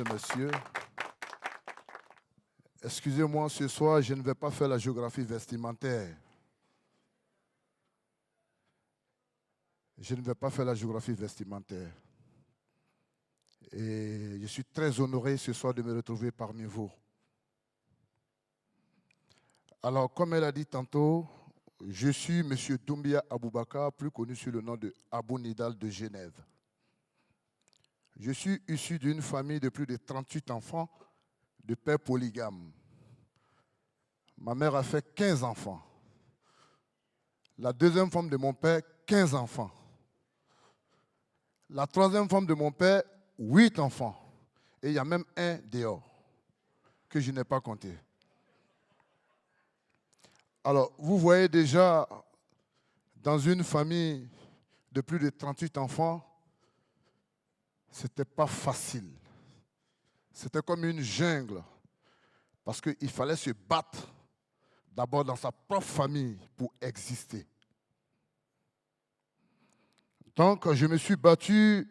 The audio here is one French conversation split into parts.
et messieurs. Excusez-moi, ce soir, je ne vais pas faire la géographie vestimentaire. Je ne vais pas faire la géographie vestimentaire. Et je suis très honoré ce soir de me retrouver parmi vous. Alors, comme elle a dit tantôt, je suis M. Doumbia Aboubakar, plus connu sous le nom de Abou Nidal de Genève. Je suis issu d'une famille de plus de 38 enfants de père polygame. Ma mère a fait 15 enfants. La deuxième femme de mon père, 15 enfants. La troisième femme de mon père, 8 enfants. Et il y a même un dehors que je n'ai pas compté. Alors, vous voyez déjà, dans une famille de plus de 38 enfants, ce n'était pas facile. C'était comme une jungle. Parce qu'il fallait se battre d'abord dans sa propre famille pour exister. Donc, je me suis battu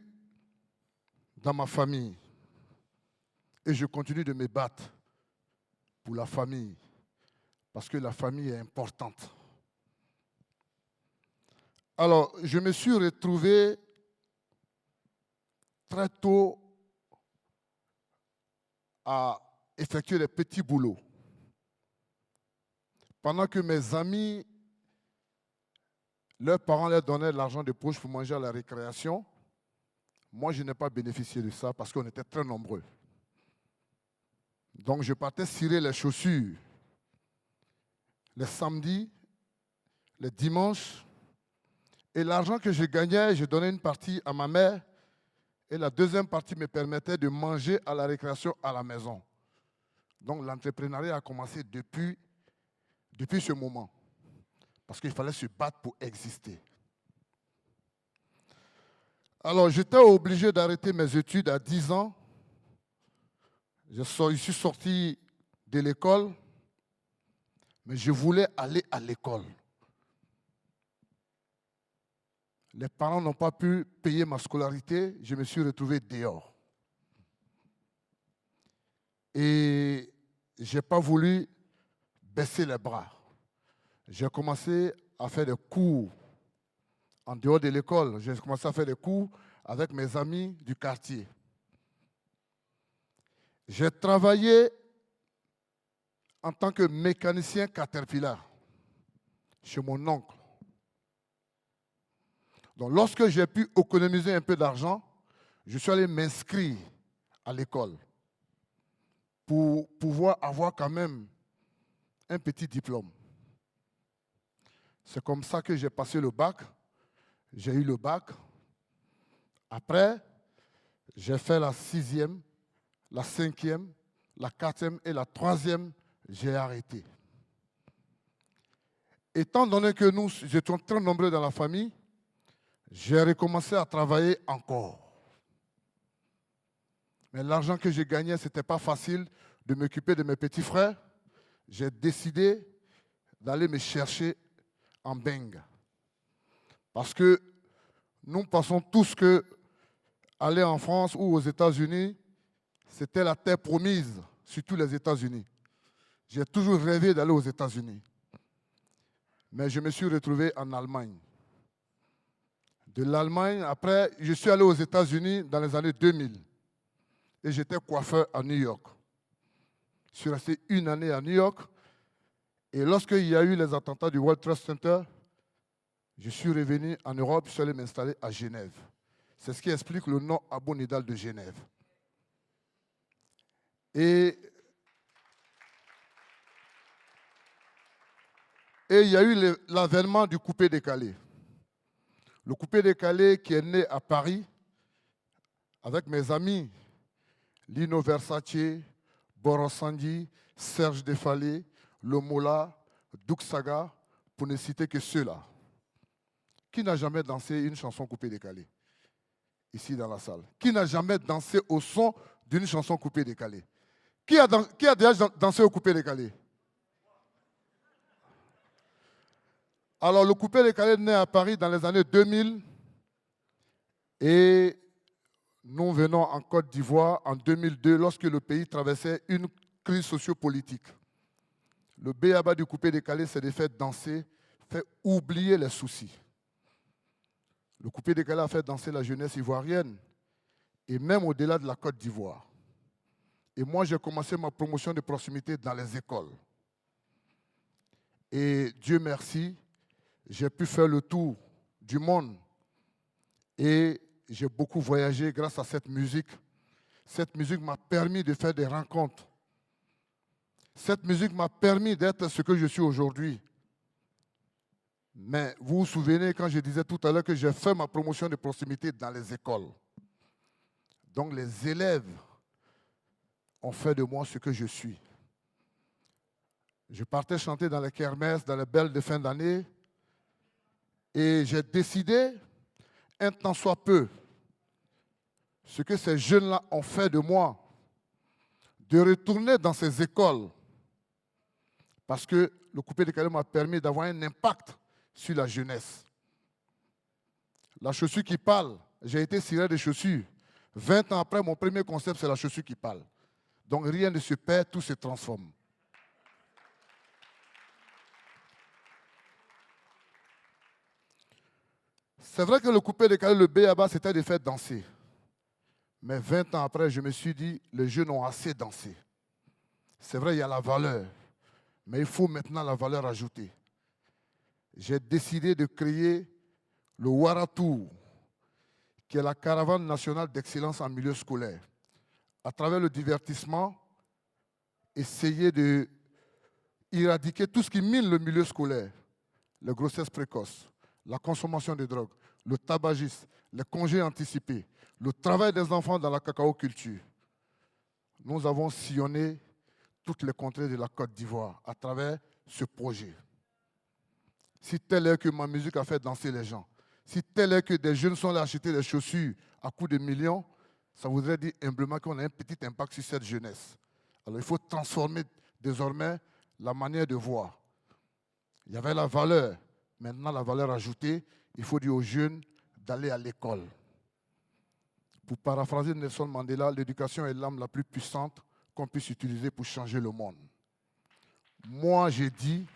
dans ma famille. Et je continue de me battre pour la famille. Parce que la famille est importante. Alors, je me suis retrouvé très tôt à effectuer des petits boulots. Pendant que mes amis, leurs parents leur donnaient de l'argent de poche pour manger à la récréation, moi, je n'ai pas bénéficié de ça parce qu'on était très nombreux. Donc, je partais cirer les chaussures les samedis, les dimanches. Et l'argent que je gagnais, je donnais une partie à ma mère. Et la deuxième partie me permettait de manger à la récréation à la maison. Donc, l'entrepreneuriat a commencé depuis ce moment. Parce qu'il fallait se battre pour exister. Alors, j'étais obligé d'arrêter mes études à 10 ans. Je suis sorti de l'école, mais je voulais aller à l'école. Les parents n'ont pas pu payer ma scolarité, je me suis retrouvé dehors. Et je n'ai pas voulu baisser les bras. J'ai commencé à faire des cours en dehors de l'école. J'ai commencé à faire des cours avec mes amis du quartier. J'ai travaillé en tant que mécanicien Caterpillar chez mon oncle. Donc, lorsque j'ai pu économiser un peu d'argent, je suis allé m'inscrire à l'école pour pouvoir avoir quand même un petit diplôme. C'est comme ça que j'ai passé le bac. J'ai eu le bac. Après, j'ai fait la 6e, la 5e, la 4e et la 3e, j'ai arrêté. Étant donné que nous étions très nombreux dans la famille, j'ai recommencé à travailler encore. Mais l'argent que je gagnais, ce n'était pas facile de m'occuper de mes petits frères. J'ai décidé d'aller me chercher en Beng. Parce que nous pensons tous que aller en France ou aux États-Unis, c'était la terre promise, surtout les États-Unis. J'ai toujours rêvé d'aller aux États-Unis. Mais je me suis retrouvé en Allemagne. De l'Allemagne, après, je suis allé aux États-Unis dans les années 2000. Et j'étais coiffeur à New York. Je suis resté 1 année à New York. Et lorsqu'il y a eu les attentats du World Trade Center, je suis revenu en Europe, je suis allé m'installer à Genève. C'est ce qui explique le nom Abou Nidal de Genève. Et il y a eu l'avènement du coupé-décalé. Le coupé-décalé qui est né à Paris avec mes amis Lino Versace, Boros Sandi, Serge Defalé, Lomola, Douk Saga, pour ne citer que ceux-là. Qui n'a jamais dansé une chanson coupée-décalée ici dans la salle? Qui n'a jamais dansé au son d'une chanson coupée-décalée? Qui a déjà dansé au coupé-décalé? Alors, le coupé-décalé naît à Paris dans les années 2000 et nous venons en Côte d'Ivoire en 2002 lorsque le pays traversait une crise sociopolitique. Le b.a.-ba du coupé-décalé, c'est de faire danser, faire oublier les soucis. Le coupé-décalé a fait danser la jeunesse ivoirienne et même au-delà de la Côte d'Ivoire. Et moi, j'ai commencé ma promotion de proximité dans les écoles. Et Dieu merci, j'ai pu faire le tour du monde et j'ai beaucoup voyagé grâce à cette musique. Cette musique m'a permis de faire des rencontres. Cette musique m'a permis d'être ce que je suis aujourd'hui. Mais vous vous souvenez quand je disais tout à l'heure que j'ai fait ma promotion de proximité dans les écoles. Donc les élèves ont fait de moi ce que je suis. Je partais chanter dans les kermesses, dans les belles de fin d'année. Et j'ai décidé, un tant soit peu, ce que ces jeunes-là ont fait de moi, de retourner dans ces écoles. Parce que le coupé-décalé m'a permis d'avoir un impact sur la jeunesse. La chaussure qui parle, j'ai été ciré de chaussures. 20 ans après, mon premier concept, c'est la chaussure qui parle. Donc rien ne se perd, tout se transforme. C'est vrai que le coupé-décalé, le b.a.-ba, c'était de faire danser. Mais 20 ans après, je me suis dit, les jeunes ont assez dansé. C'est vrai, il y a la valeur. Mais il faut maintenant la valeur ajoutée. J'ai décidé de créer le Waratour, qui est la caravane nationale d'excellence en milieu scolaire. À travers le divertissement, essayer de éradiquer tout ce qui mine le milieu scolaire. Les grossesses précoces, la consommation de drogue, le tabagisme, les congés anticipés, le travail des enfants dans la cacao-culture. Nous avons sillonné toutes les contrées de la Côte d'Ivoire à travers ce projet. Si tel est que ma musique a fait danser les gens, si tel est que des jeunes sont allés acheter des chaussures à coût de millions, ça voudrait dire humblement qu'on a un petit impact sur cette jeunesse. Alors il faut transformer désormais la manière de voir. Il y avait la valeur, maintenant la valeur ajoutée, il faut dire aux jeunes d'aller à l'école. Pour paraphraser Nelson Mandela, l'éducation est l'arme la plus puissante qu'on puisse utiliser pour changer le monde. Moi, j'ai dit,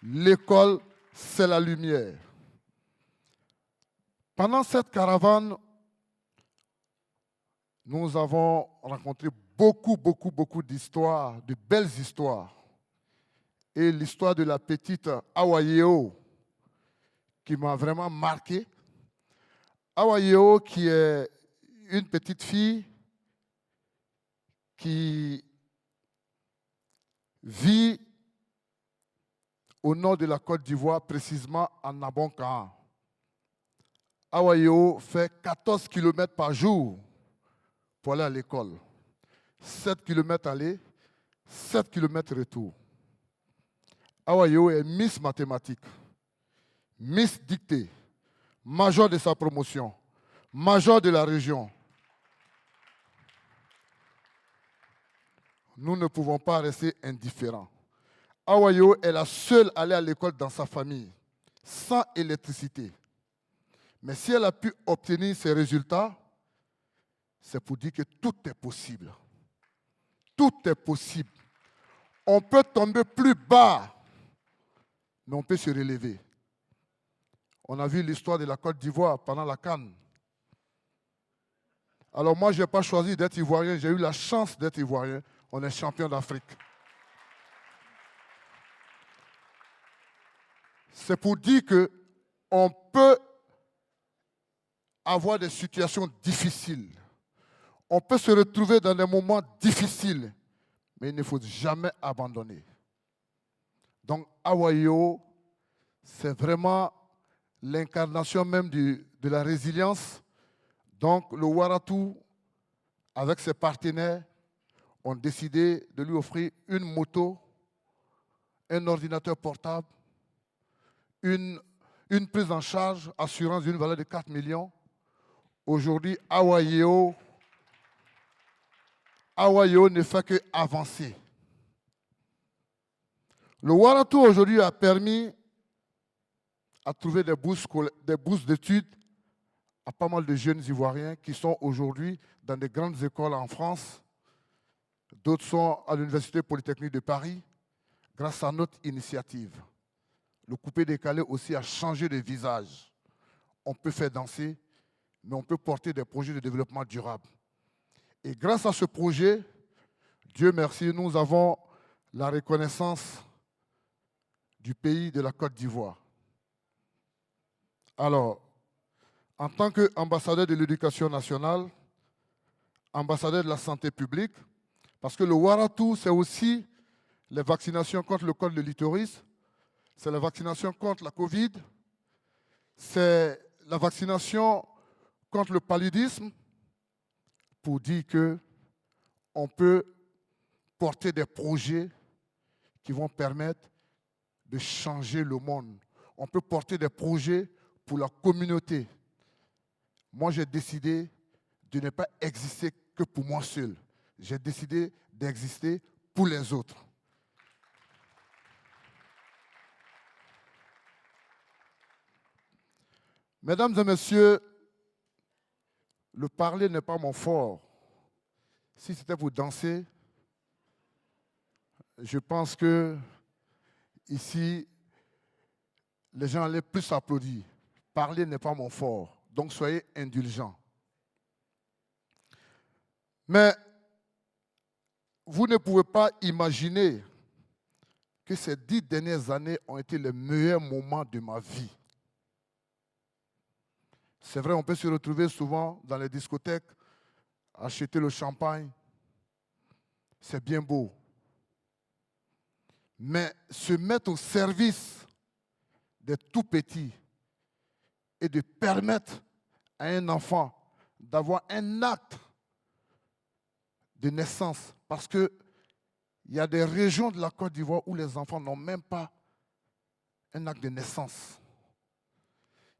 l'école, c'est la lumière. Pendant cette caravane, nous avons rencontré beaucoup d'histoires, de belles histoires. Et l'histoire de la petite Awayeo, qui m'a vraiment marqué. Awayeo, qui est une petite fille qui vit au nord de la Côte d'Ivoire, précisément en Abonkan. Awayeo fait 14 km par jour pour aller à l'école. 7 km aller, 7 km retour. Awayeo est Miss Mathématiques, Miss Dictée, major de sa promotion, major de la région. Nous ne pouvons pas rester indifférents. Awayeo est la seule à aller à l'école dans sa famille, sans électricité. Mais si elle a pu obtenir ces résultats, c'est pour dire que tout est possible. Tout est possible. On peut tomber plus bas, mais on peut se relever. On a vu l'histoire de la Côte d'Ivoire pendant la CAN. Alors moi, je n'ai pas choisi d'être ivoirien, j'ai eu la chance d'être ivoirien. On est champion d'Afrique. C'est pour dire qu'on peut avoir des situations difficiles. On peut se retrouver dans des moments difficiles, mais il ne faut jamais abandonner. Donc, Awayeo, c'est vraiment l'incarnation même de la résilience. Donc, le Waratu, avec ses partenaires, ont décidé de lui offrir une moto, un ordinateur portable, une prise en charge, assurance d'une valeur de 4 millions. Aujourd'hui, Awayeo ne fait qu'avancer. Le Waratu aujourd'hui a permis à trouver des bourses d'études à pas mal de jeunes Ivoiriens qui sont aujourd'hui dans des grandes écoles en France. D'autres sont à l'Université Polytechnique de Paris, grâce à notre initiative. Le coupé-décalé aussi a changé de visage. On peut faire danser, mais on peut porter des projets de développement durable. Et grâce à ce projet, Dieu merci, nous avons la reconnaissance du pays de la Côte d'Ivoire. Alors, en tant qu'ambassadeur de l'éducation nationale, ambassadeur de la santé publique, parce que le Waratou, c'est aussi les vaccinations contre le col de l'utérus, c'est la vaccination contre la Covid, c'est la vaccination contre le paludisme, pour dire qu'on peut porter des projets qui vont permettre de changer le monde. On peut porter des projets pour la communauté. Moi, j'ai décidé de ne pas exister que pour moi seul. J'ai décidé d'exister pour les autres. Mesdames et messieurs, le parler n'est pas mon fort. Si c'était pour danser, je pense que ici, les gens allaient plus applaudir. Parler n'est pas mon fort, donc soyez indulgents. Mais vous ne pouvez pas imaginer que ces 10 dernières années ont été les meilleurs moments de ma vie. C'est vrai, on peut se retrouver souvent dans les discothèques, acheter le champagne. C'est bien beau. Mais se mettre au service des tout-petits et de permettre à un enfant d'avoir un acte de naissance, parce qu'il y a des régions de la Côte d'Ivoire où les enfants n'ont même pas un acte de naissance.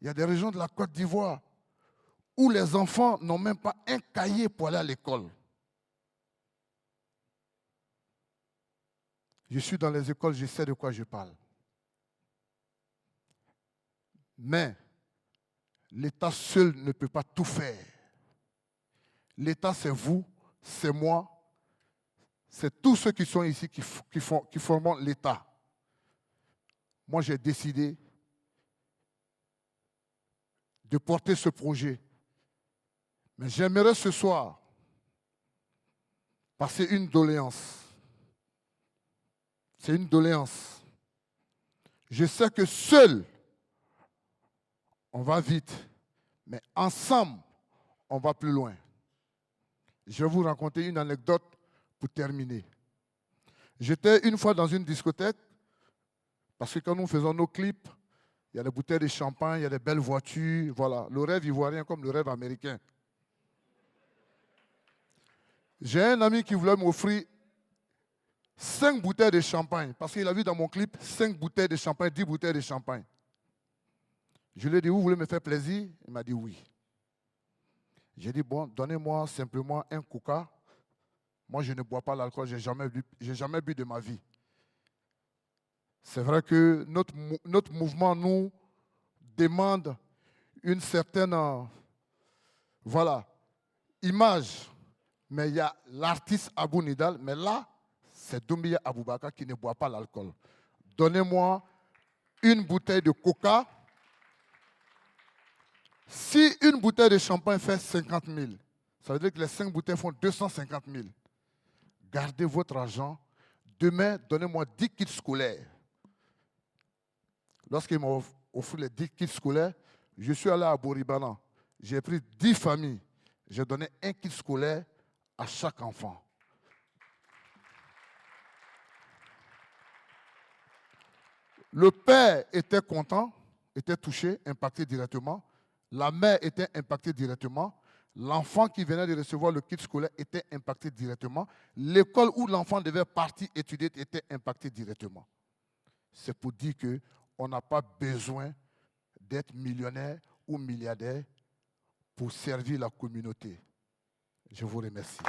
Il y a des régions de la Côte d'Ivoire où les enfants n'ont même pas un cahier pour aller à l'école. Je suis dans les écoles, je sais de quoi je parle. Mais l'État seul ne peut pas tout faire. L'État, c'est vous, c'est moi, c'est tous ceux qui sont ici qui forment l'État. Moi, j'ai décidé de porter ce projet. Mais j'aimerais ce soir passer une doléance. C'est une doléance. Je sais que seul, on va vite, mais ensemble, on va plus loin. Je vais vous raconter une anecdote pour terminer. J'étais une fois dans une discothèque, parce que quand nous faisons nos clips, il y a des bouteilles de champagne, il y a des belles voitures, voilà, le rêve ivoirien comme le rêve américain. J'ai un ami qui voulait m'offrir 5 bouteilles de champagne, parce qu'il a vu dans mon clip 5 bouteilles de champagne, 10 bouteilles de champagne. Je lui ai dit, vous voulez me faire plaisir? Il m'a dit oui. J'ai dit, bon, donnez-moi simplement un coca. Moi, je ne bois pas l'alcool, je n'ai jamais bu de ma vie. C'est vrai que notre mouvement nous demande une certaine image. Mais il y a l'artiste Abou Nidal, mais là, c'est Doumbia Aboubaka qui ne boit pas l'alcool. Donnez-moi une bouteille de coca. Si une bouteille de champagne fait 50 000, ça veut dire que les 5 bouteilles font 250 000. Gardez votre argent. Demain, donnez-moi 10 kits scolaires. Lorsqu'il m'a offert les 10 kits scolaires, je suis allé à Boribana. J'ai pris 10 familles. J'ai donné un kit scolaire à chaque enfant. Le père était content, était touché, impacté directement. La mère était impactée directement. L'enfant qui venait de recevoir le kit scolaire était impacté directement. L'école où l'enfant devait partir étudier était impactée directement. C'est pour dire qu'on n'a pas besoin d'être millionnaire ou milliardaire pour servir la communauté. Je vous remercie.